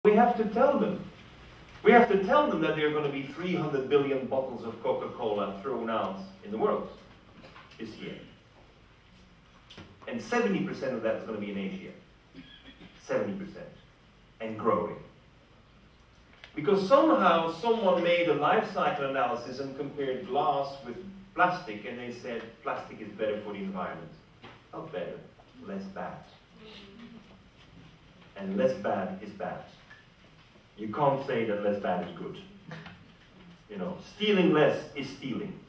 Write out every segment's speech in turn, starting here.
We have to tell them. We have to tell them that there are going to be 300 billion bottles of Coca-Cola thrown out in the world this year. And 70% of that is going to be in Asia. 70%. And growing. Because somehow someone made a life cycle analysis and compared glass with plastic, and they said plastic is better for the environment. Not better, less bad. And less bad is bad. You can't say that less bad is good. You know, stealing less is stealing.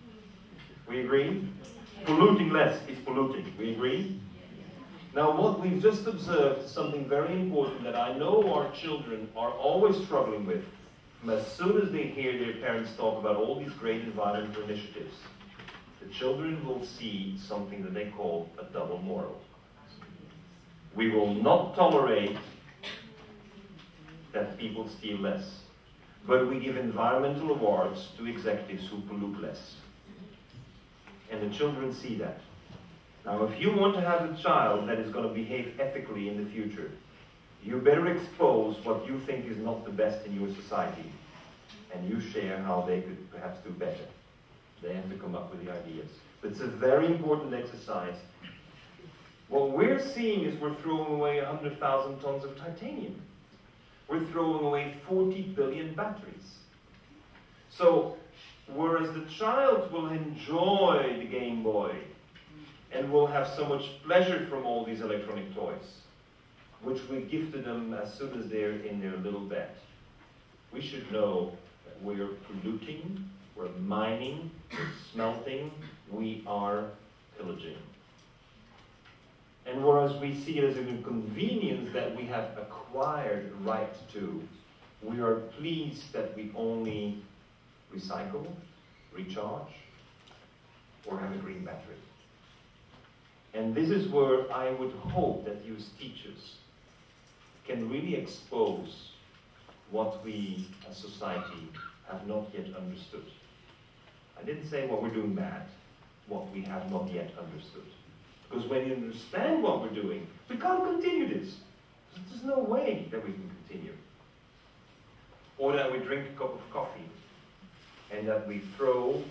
We agree? Polluting less is polluting. We agree? Now what we've just observed is something very important that I know our children are always struggling with. From as soon as they hear their parents talk about all these great environmental initiatives, the children will see something that they call a double moral. We will not tolerate that people steal less, but we give environmental awards to executives who pollute less. And the children see that. Now, if you want to have a child that is going to behave ethically in the future, you better expose what you think is not the best in your society, and you share how they could perhaps do better. They have to come up with the ideas. But it's a very important exercise. What we're seeing is we're throwing away 100,000 tons of titanium. We're throwing away 40 billion batteries. So, whereas the child will enjoy the Game Boy and will have so much pleasure from all these electronic toys, which we give to them as soon as they're in their little bed, we should know that we're polluting, we're mining, we're smelting, we are pillaging. And whereas we see it as an inconvenience that we have acquired right to, we are pleased that we only recycle, recharge, or have a green battery. And this is where I would hope that you as teachers can really expose what we as society have not yet understood. I didn't say what we're doing bad, what we have not yet understood. Because when you understand what we're doing, we can't continue this. There's no way that we can continue. Or that we drink a cup of coffee and that we throw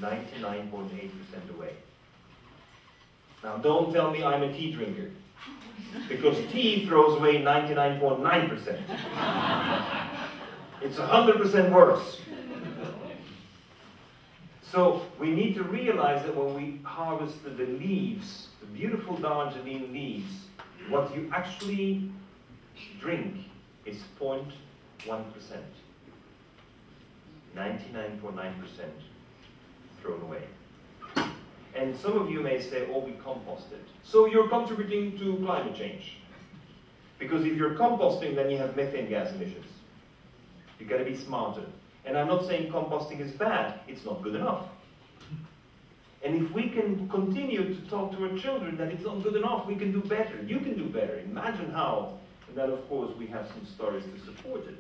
99.8% away. Now don't tell me I'm a tea drinker, because tea throws away 99.9%. It's 100% worse. So we need to realize that when we harvest the leaves, the beautiful Darjeeling leaves, what you actually drink is 0.1%. 99.9% thrown away. And some of you may say, oh, we compost it. So you're contributing to climate change. Because if you're composting, then you have methane gas emissions. You've got to be smarter. And I'm not saying composting is bad, it's not good enough. And if we can continue to talk to our children that it's not good enough, we can do better. You can do better. Imagine how. And then, of course, we have some stories to support it.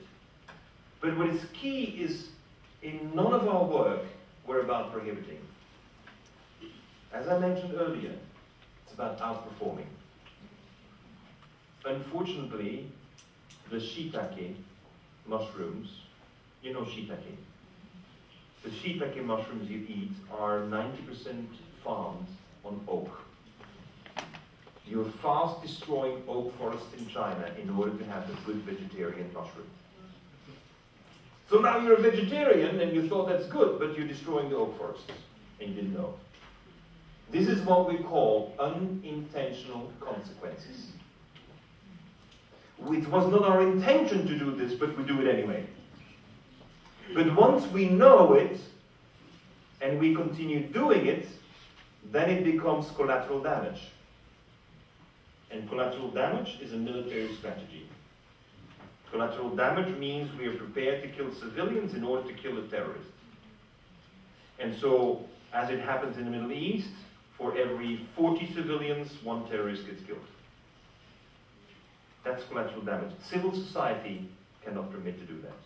But what is key is, in none of our work, we're about prohibiting. As I mentioned earlier, it's about outperforming. Unfortunately, the shiitake mushrooms, you know shiitake. The shiitake mushrooms you eat are 90% farmed on oak. You're fast destroying oak forests in China in order to have a good vegetarian mushroom. So now you're a vegetarian and you thought that's good, but you're destroying the oak forests and you didn't know. This is what we call unintentional consequences. It was not our intention to do this, but we do it anyway. But once we know it, and we continue doing it, then it becomes collateral damage. And collateral damage is a military strategy. Collateral damage means we are prepared to kill civilians in order to kill a terrorist. And so, as it happens in the Middle East, for every 40 civilians, one terrorist gets killed. That's collateral damage. Civil society cannot permit to do that.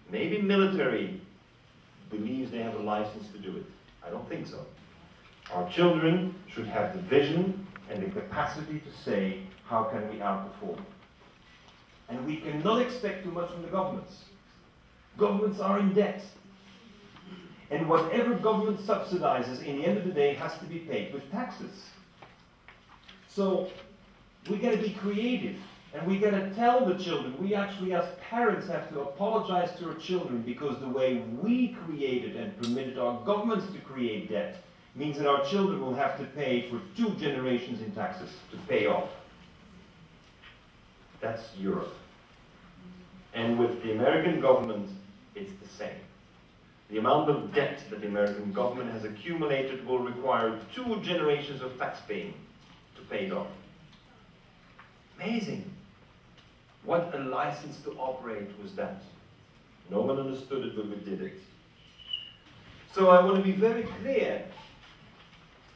Maybe military believes they have a license to do it. I don't think so. Our children should have the vision and the capacity to say, how can we outperform? And we cannot expect too much from the governments. Governments are in debt. And whatever government subsidizes, in the end of the day, has to be paid with taxes. So we got to be creative. And we got to tell the children, we actually as parents have to apologize to our children because the way we created and permitted our governments to create debt means that our children will have to pay for 2 generations in taxes to pay off. That's Europe. And with the American government, it's the same. The amount of debt that the American government has accumulated will require 2 generations of tax paying to pay it off. Amazing. What a license to operate was that. No one understood it, but we did it. So I want to be very clear.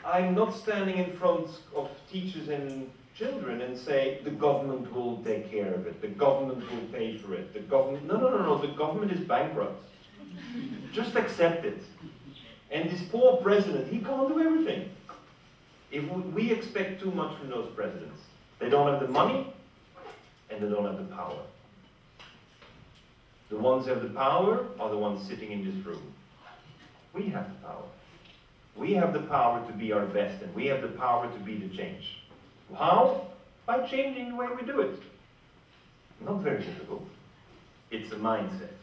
I'm not standing in front of teachers and children and say, the government will take care of it, the government will pay for it, the government... No, the government is bankrupt. Just accept it. And this poor president, he can't do everything. If we expect too much from those presidents. They don't have the money, and they don't have the power. The ones who have the power are the ones sitting in this room. We have the power. We have the power to be our best, and we have the power to be the change. How? By changing the way we do it. Not very difficult. It's a mindset.